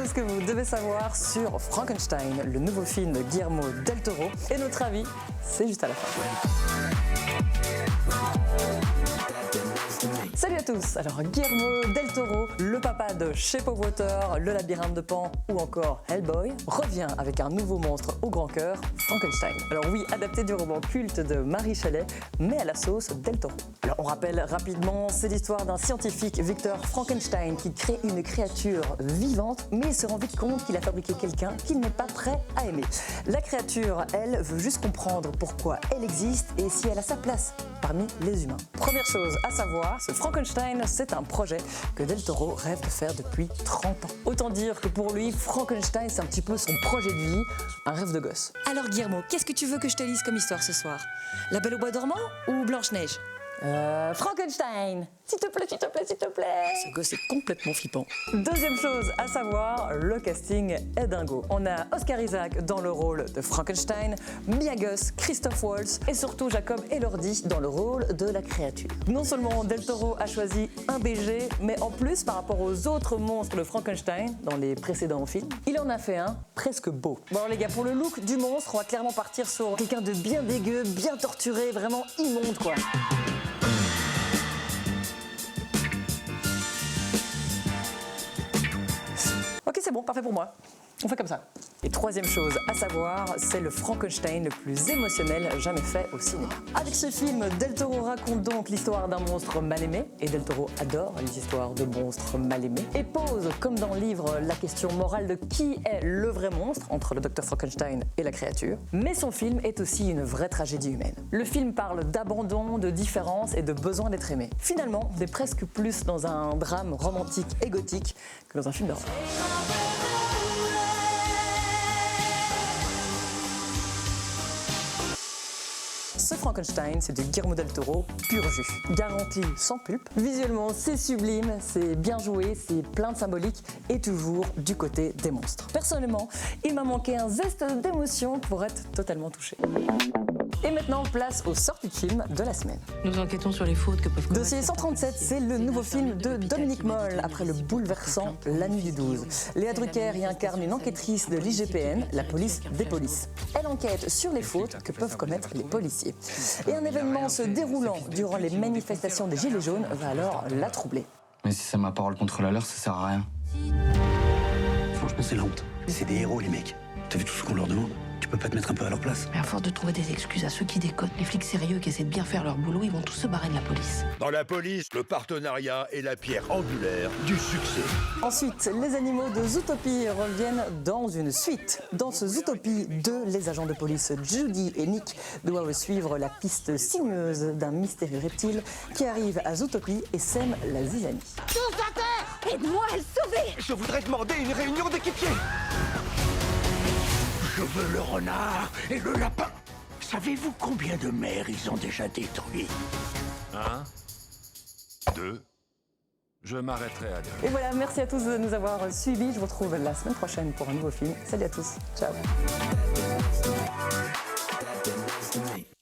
ce que vous devez savoir sur Frankenstein, le nouveau film de Guillermo del Toro. Et notre avis, c'est juste à la fin. Salut à tous. Alors Guillermo del Toro, le papa de Shape of Water, Le Labyrinthe de Pan ou encore Hellboy, revient avec un nouveau monstre au grand cœur, Frankenstein. Alors oui, adapté du roman culte de Mary Shelley, mais à la sauce del Toro. Alors on rappelle rapidement, c'est l'histoire d'un scientifique, Victor Frankenstein, qui crée une créature vivante, mais il se rend vite compte qu'il a fabriqué quelqu'un qu'il n'est pas prêt à aimer. La créature, elle, veut juste comprendre pourquoi elle existe et si elle a sa place parmi les humains. Première chose à savoir, ce Frankenstein, c'est un projet que del Toro rêve de faire depuis 30 ans. Autant dire que pour lui, Frankenstein, c'est un petit peu son projet de vie, un rêve de gosse. Alors Guillermo, qu'est-ce que tu veux que je te lise comme histoire ce soir? La Belle au bois dormant ou Blanche-Neige? Frankenstein, s'il te plaît, s'il te plaît, s'il te plaît. Ce gosse est complètement flippant. Deuxième chose à savoir, le casting est dingo. On a Oscar Isaac dans le rôle de Frankenstein, Mia Goth, Christoph Waltz et surtout Jacob Elordi dans le rôle de la créature. Non seulement del Toro a choisi un BG, mais en plus par rapport aux autres monstres de Frankenstein dans les précédents films, il en a fait un presque beau. Bon les gars, pour le look du monstre, on va clairement partir sur quelqu'un de bien dégueu, bien torturé, vraiment immonde quoi. Ok, c'est bon, parfait pour moi. On fait comme ça. Et troisième chose à savoir, c'est le Frankenstein le plus émotionnel jamais fait au cinéma. Avec ce film, del Toro raconte donc l'histoire d'un monstre mal aimé, et del Toro adore les histoires de monstres mal aimés, et pose, comme dans le livre, la question morale de qui est le vrai monstre entre le docteur Frankenstein et la créature. Mais son film est aussi une vraie tragédie humaine. Le film parle d'abandon, de différence et de besoin d'être aimé. Finalement, on est presque plus dans un drame romantique et gothique que dans un film d'horreur. Ce Frankenstein, c'est du Guillermo del Toro pur jus. Garanti sans pulpe. Visuellement, c'est sublime, c'est bien joué, c'est plein de symbolique et toujours du côté des monstres. Personnellement, il m'a manqué un zeste d'émotion pour être totalement touché. Et maintenant, place aux sorties de films de la semaine. Nous enquêtons sur les fautes que peuvent commettre. Dossier 137, c'est le nouveau film de Dominique Moll après le bouleversant La Nuit du 12. Léa Drucker y incarne une enquêtrice de l'IGPN, la police des polices. Elle enquête sur les fautes que peuvent commettre les policiers. Et un événement se déroulant durant les manifestations des Gilets jaunes va alors la troubler. Mais si c'est ma parole contre la leur, ça sert à rien. Franchement, c'est la honte. C'est des héros, les mecs. T'as vu tout ce qu'on leur demande? Tu peux pas te mettre un peu à leur place? Mais à force de trouver des excuses à ceux qui déconnent, les flics sérieux qui essaient de bien faire leur boulot, ils vont tous se barrer de la police. Dans la police, le partenariat est la pierre angulaire du succès. Ensuite, les animaux de Zootopie reviennent dans une suite. Dans ce Zootopie 2, les agents de police Judy et Nick doivent suivre la piste sinueuse d'un mystérieux reptile qui arrive à Zootopie et sème la zizanie. Tous à terre! Aide-moi à le sauver! Je voudrais demander une réunion d'équipiers. Je veux le renard et le lapin. Savez-vous combien de mers ils ont déjà détruits? 1, 2, je m'arrêterai à 2. Et voilà, merci à tous de nous avoir suivis. Je vous retrouve la semaine prochaine pour un nouveau film. Salut à tous, ciao.